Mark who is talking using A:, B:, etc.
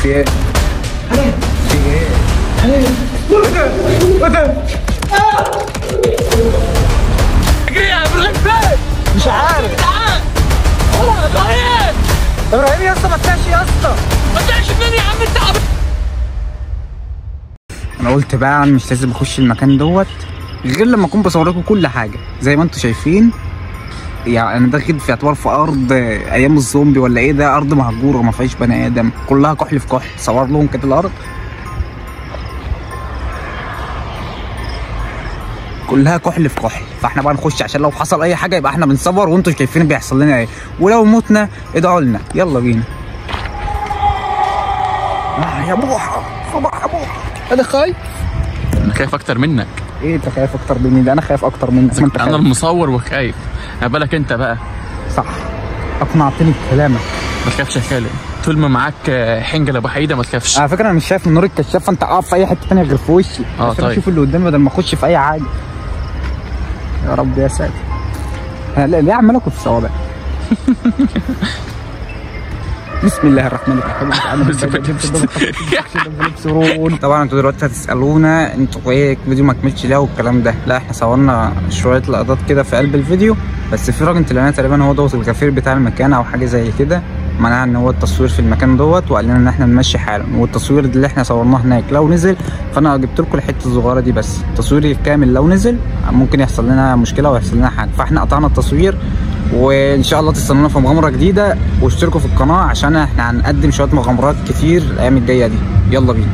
A: في ايه؟ في ايه؟
B: اجري يا ابراهيم فين؟
A: مش عارف.
B: والله يا ابراهيم.
A: ابراهيم يا اسطى ما طلعش يا اسطى.
B: ما طلعش منين يا عم انت؟
A: انا قلت بقى انا مش لازم اخش المكان دوت غير لما اكون بصور لكم كل حاجه زي ما انتم شايفين. يعني انا داخل في اعتبار في ارض ايام الزومبي ولا ايه، ده ارض مهجوره ما فيهاش بني ادم، كلها كحل في كحل. صور لهم كده الارض كلها كحل في كحل، فاحنا بقى نخش عشان لو حصل اي حاجه يبقى احنا بنصور وانتم شايفين بيحصل لنا ايه، ولو متنا ادعوا لنا. يلا بينا. يا بوحه صباح يا بوحه. انا خايف.
B: انا خايف اكتر منك.
A: ايه انت خايف اكتر مني؟ ده انا خايف اكتر منك. ما انت خايف.
B: انا المصور وخايف، ما بالك انت بقى؟
A: صح، اقنعتني بكلامك.
B: ما تخافش يا خالد، طول ما معاك حنجله وحيده ما تخافش.
A: على فكره انا مش شايف من نور الكشاف، فانت اقف في اي حته ثانيه غير في وشي عشان
B: طيب.
A: اشوف اللي قدامي بدل ما اخش في اي حاجه. يا رب يا ساتر. انا ليه عمال اكل في صوابعي؟ بسم الله الرحمن الرحيم. طبعا انتوا دلوقتي هتسالونا انتوا ايه الفيديو ما كملش ليه والكلام ده. لا احنا صورنا شويه لقطات كده في قلب الفيديو، بس في راجل طلعنا تقريبا هو دوت الغفير بتاع المكان او حاجه زي كده، منع ان هو التصوير في المكان دوت وقال لنا ان احنا نمشي حالا. والتصوير اللي احنا صورناه هناك لو نزل، فانا جبت لكم الحته الصغيره دي بس. التصوير الكامل لو نزل ممكن يحصل لنا مشكله ويحصل لنا حاجه، فاحنا قطعنا التصوير. وان شاء الله تستنونا في مغامره جديده، واشتركوا في القناه عشان احنا هنقدم شويه مغامرات كتير الايام الجايه دي. يلا بينا.